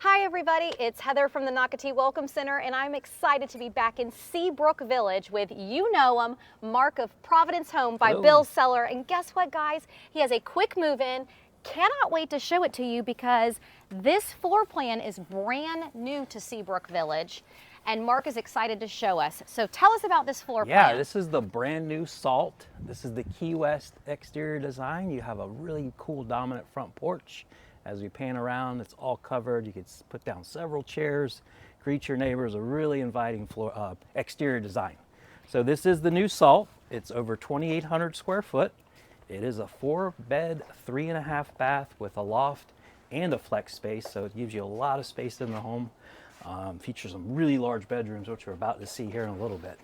Hi everybody, it's Heather from the Nocatee Welcome Center, and I'm excited to be back in Seabrook Village with You Know Him, Mark of Providence Home by Hello. Bill Seller. And guess what, guys? He has a quick move-in. Cannot wait to show it to you because this floor plan is brand new to Seabrook Village, and Mark is excited to show us. So tell us about this floor plan. Yeah, this is the brand new Salt. This is the Key West exterior design. You have a really cool dominant front porch. As we pan around, it's all covered. You could put down several chairs, greet your neighbors, a really inviting exterior design. So this is the new Salt. It's over 2,800 square foot. It is a 4-bed, 3.5 bath with a loft and a flex space, so it gives you a lot of space in the home. Features some really large bedrooms, which we're about to see here in a little bit.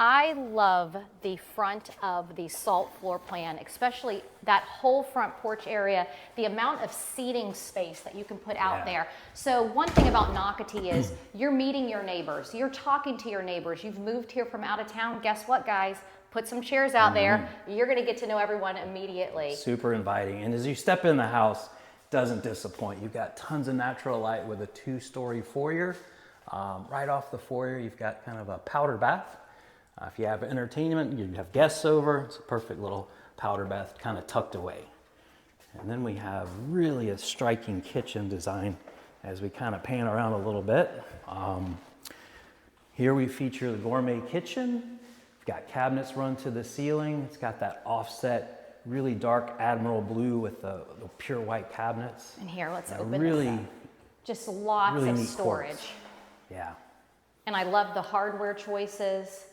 I love the front of the Salt floor plan, especially that whole front porch area, the amount of seating space that you can put out there. So one thing about Nocatee is you're meeting your neighbors, you're talking to your neighbors, you've moved here from out of town. Guess what, guys? Put some chairs out there. You're gonna get to know everyone immediately. Super inviting. And as you step in the house, doesn't disappoint. You've got tons of natural light with a 2-story foyer. Right off the foyer, you've got kind of a powder bath. If you have entertainment, you have guests over, it's a perfect little powder bath kind of tucked away. And then we have really a striking kitchen design as we kind of pan around a little bit. Here we feature the gourmet kitchen. We've got cabinets run to the ceiling. It's got that offset, really dark Admiral blue with the pure white cabinets. And here, let's open really, this up. Just lots really of neat storage. quartz. Yeah. And I love the hardware choices.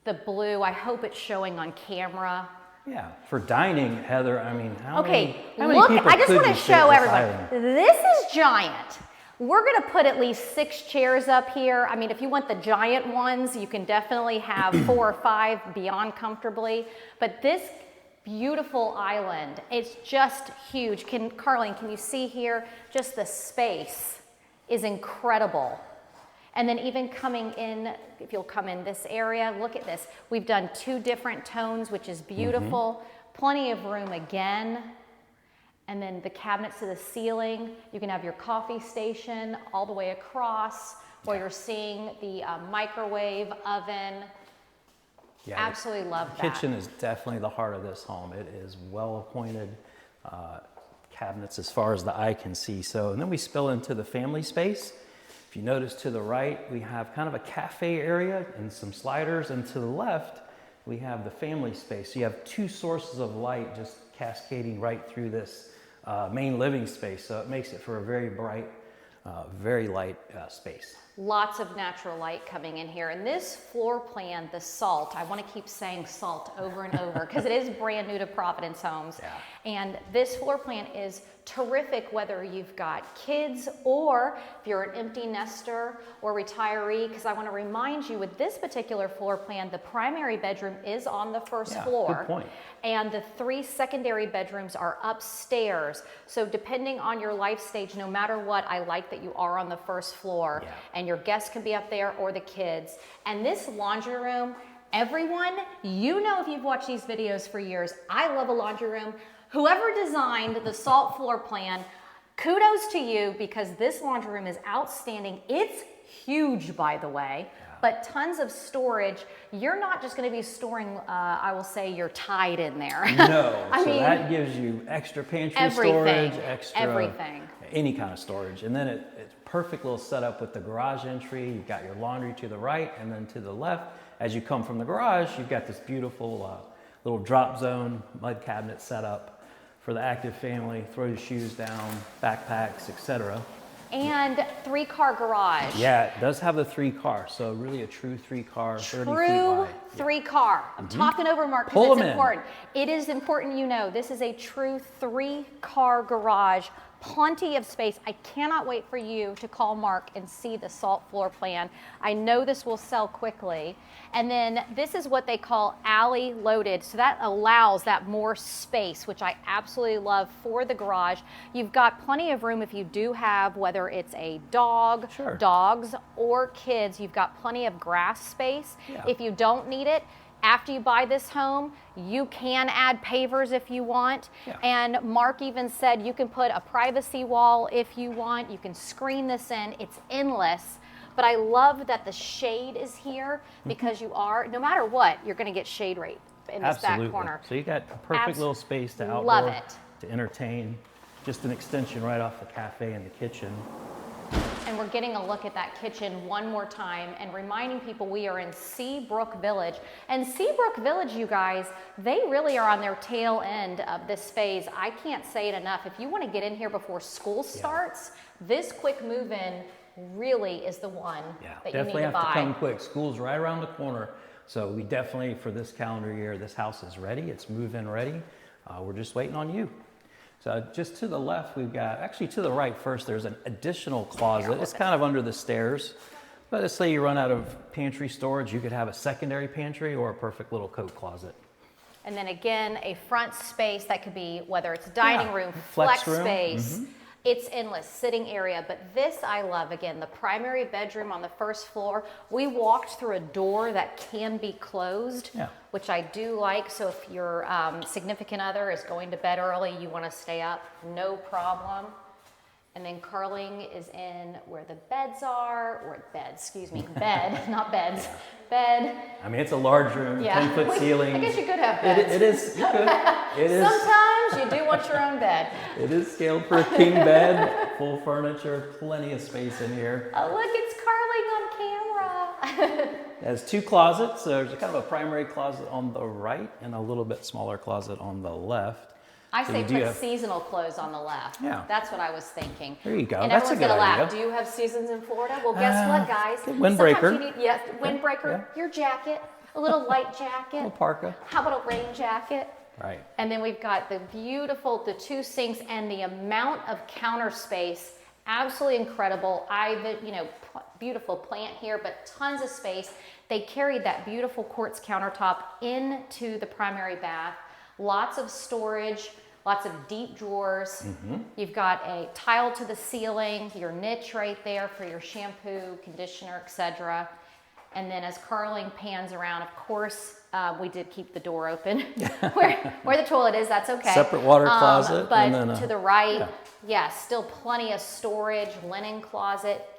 The blue, I hope it's showing on camera. Yeah, for dining, Heather, I mean, how look, many people I just could want to you fit show this everybody. island? This is giant. We're gonna put at least 6 chairs up here. I mean, if you want the giant ones, you can definitely have 4 or 5 beyond comfortably. But this beautiful island, it's just huge. Carlene, can you see here? Just the space is incredible. And then even coming in, if you'll come in this area, look at this. We've done 2 different tones, which is beautiful. Plenty of room again. And then the cabinets to the ceiling. You can have your coffee station all the way across, or you're seeing the microwave oven. Yeah, absolutely love the that. kitchen is definitely the heart of this home. It is well appointed cabinets as far as the eye can see. So, and then we spill into the family space. If you notice to the right, we have kind of a cafe area and some sliders, and to the left, we have the family space. So you have 2 sources of light just cascading right through this main living space. So it makes it for a very bright, very light space. Lots of natural light coming in here. And this floor plan, the Salt, I want to keep saying Salt over and over because it is brand new to Providence Homes. Yeah. And this floor plan is terrific whether you've got kids or if you're an empty nester or retiree, because I want to remind you with this particular floor plan, the primary bedroom is on the first floor. Good point. And the 3 secondary bedrooms are upstairs. So depending on your life stage, no matter what, I like that you are on the first floor. Yeah. And your guests can be up there or the kids. And this laundry room, everyone, you know if you've watched these videos for years, I love a laundry room. Whoever designed the Salt floor plan, kudos to you because this laundry room is outstanding. It's huge, by the way. But tons of storage. You're not just going to be storing, I will say, your Tide in there. No, I so mean, that gives you extra pantry everything, storage, extra everything. Any kind of storage. And then it's perfect little setup with the garage entry. You've got your laundry to the right, and then to the left, as you come from the garage, you've got this beautiful little drop zone, mud cabinet setup for the active family. Throw your shoes down, backpacks, etc. And 3-car garage. Yeah, it does have the 3-car, so really a true 3-car, 30 feet True wide. 3-car. I'm talking over Mark because Pull it's 'em in. important. It is important you know this is a true 3-car garage. Plenty of space. I cannot wait for you to call Mark and see the Salt floor plan. I know this will sell quickly. And then this is what they call alley loaded. So that allows that more space, which I absolutely love for the garage. You've got plenty of room if you do have, whether it's a dog, dogs, or kids, you've got plenty of grass space. Yeah. If you don't need it, After you buy this home, you can add pavers if you want. Yeah. And Mark even said you can put a privacy wall if you want. You can screen this in. It's endless. But I love that the shade is here because you are, no matter what, you're going to get shade right in this back corner. So you got a perfect little space to outdoor, Love it. to entertain. Just an extension right off the cafe and the kitchen. And we're getting a look at that kitchen one more time and reminding people we are in Seabrook Village. And Seabrook Village, you guys, they really are on their tail end of this phase. I can't say it enough. If you want to get in here before school starts, this quick move-in really is the one that you need to buy. Definitely have to come quick. School's right around the corner. So we definitely, for this calendar year, this house is ready. It's move-in ready. We're just waiting on you. So just to the left, we've got, actually to the right first, there's an additional closet. It's kind of under the stairs. But let's say you run out of pantry storage, you could have a secondary pantry or a perfect little coat closet. And then again, a front space that could be, whether it's dining room, flex flex room. space. It's endless, sitting area, but this I love. Again, the primary bedroom on the first floor. We walked through a door that can be closed, which I do like. So if your significant other is going to bed early, you want to stay up, no problem. And then Carling is in where the beds are, or beds, excuse me, bed, not beds, bed. I mean, it's a large room, 10-foot ceiling. I guess you could have beds. It is, you could. It is. Sometimes you do want your own bed. It is scaled for a king bed, full furniture, plenty of space in here. Oh, look, it's Carling on camera. It has 2 closets. So there's kind of a primary closet on the right and a little bit smaller closet on the left. I say put seasonal clothes on the left. Yeah. That's what I was thinking. There you go. And That's a everyone's good gonna laugh. idea. Do you have seasons in Florida? Well, guess what, guys? Windbreaker. Sometimes you need, windbreaker, your jacket, a little light jacket. A little parka. How about a rain jacket? Right. And then we've got the 2 sinks and the amount of counter space, absolutely incredible. Beautiful plant here, but tons of space. They carried that beautiful quartz countertop into the primary bath. Lots of storage. Lots of deep drawers. You've got a tile to the ceiling, your niche right there for your shampoo, conditioner, etc. And then as Carling pans around, of course, we did keep the door open. where the toilet is, that's okay. Separate water closet. But and then to the right, still plenty of storage, linen closet.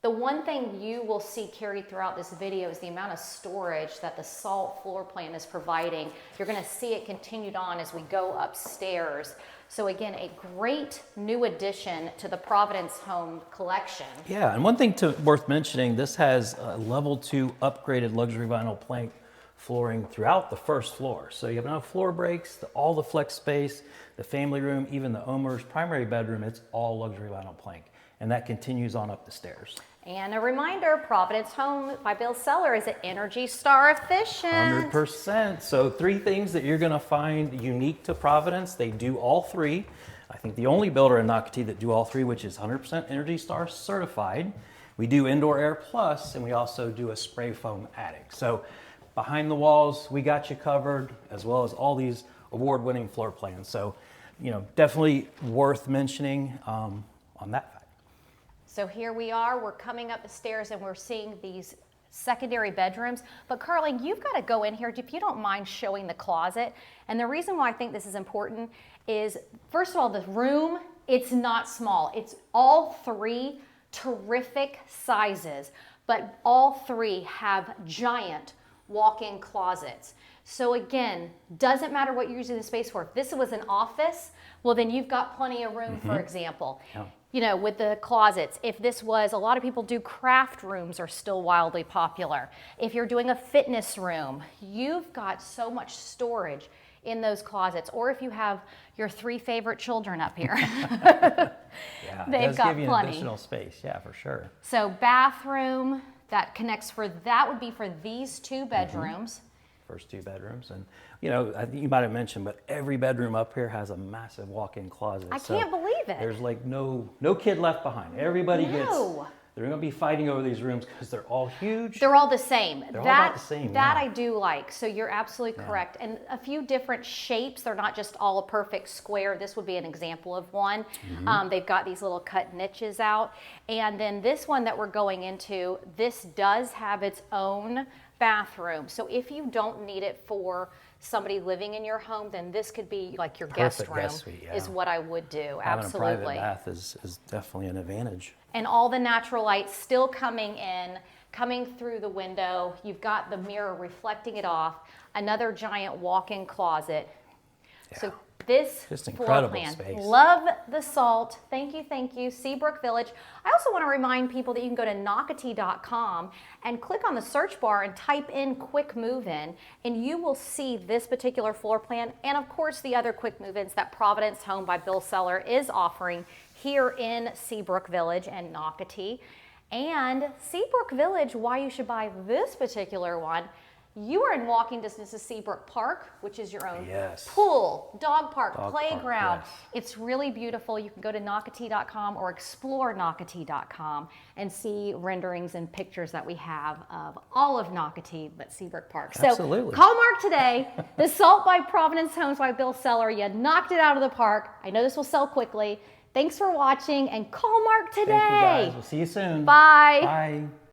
The one thing you will see carried throughout this video is the amount of storage that the SALT floor plan is providing. You're going to see it continued on as we go upstairs. So again, a great new addition to the Providence Home collection. Yeah, and one thing worth mentioning, this has a level 2 upgraded luxury vinyl plank flooring throughout the first floor. So you have no floor breaks, all the flex space, the family room, even the owner's primary bedroom, it's all luxury vinyl plank. And that continues on up the stairs. And a reminder, Providence Home by Bill Seller is an Energy Star efficient. 100%. So 3 things that you're gonna find unique to Providence. They do all 3. I think the only builder in Nocatee that do all 3, which is 100% Energy Star certified. We do Indoor Air Plus, and we also do a spray foam attic. So behind the walls, we got you covered, as well as all these award-winning floor plans. So, definitely worth mentioning on that fact. So here we are, we're coming up the stairs and we're seeing these secondary bedrooms. But Carling, you've got to go in here, if you don't mind showing the closet. And the reason why I think this is important is, first of all, the room, it's not small. It's all 3 terrific sizes, but all 3 have giant walk-in closets. So again, doesn't matter what you're using the space for. If this was an office, well then you've got plenty of room, for example. With the closets. If this was, a lot of people do craft rooms are still wildly popular. If you're doing a fitness room, you've got so much storage in those closets. Or if you have your 3 favorite children up here. They've got give you plenty. Additional space, for sure. So bathroom, that connects that would be for these 2 bedrooms. First 2 bedrooms, and I think you might have mentioned, but every bedroom up here has a massive walk-in closet. I can't believe it. There's like no kid left behind. Everybody they're going to be fighting over these rooms because they're all huge. They're all the same. They're all about the same. That I do like. So you're absolutely correct. And a few different shapes. They're not just all a perfect square. This would be an example of one. They've got these little cut niches out. And then this one that we're going into, this does have its own bathroom. So if you don't need it for somebody living in your home, then this could be like your guest Perfect room, guest suite, yeah. is what I would do. Having Absolutely. a private bath is definitely an advantage. And all the natural light still coming in, coming through the window. You've got the mirror reflecting it off. Another giant walk-in closet. Yeah. So this Just floor incredible plan. space. Love the salt. Thank you, Seabrook Village. I also want to remind people that you can go to Nocatee.com and click on the search bar and type in quick move-in, and you will see this particular floor plan, and of course the other quick move-ins that Providence Home by Bill Seller is offering here in Seabrook Village and Nocatee. And Seabrook Village, why you should buy this particular one, you are in walking distance to Seabrook Park, which is your own Yes. pool, dog park, Dog playground. park, yes. It's really beautiful. You can go to Nocatee.com or explore Nocatee.com and see renderings and pictures that we have of all of Nocatee, but Seabrook Park. Absolutely. So call Mark today. The Salt by Providence Homes by Bill Seller. You knocked it out of the park. I know this will sell quickly. Thanks for watching, and call Mark today. Thank you guys. We'll see you soon. Bye. Bye.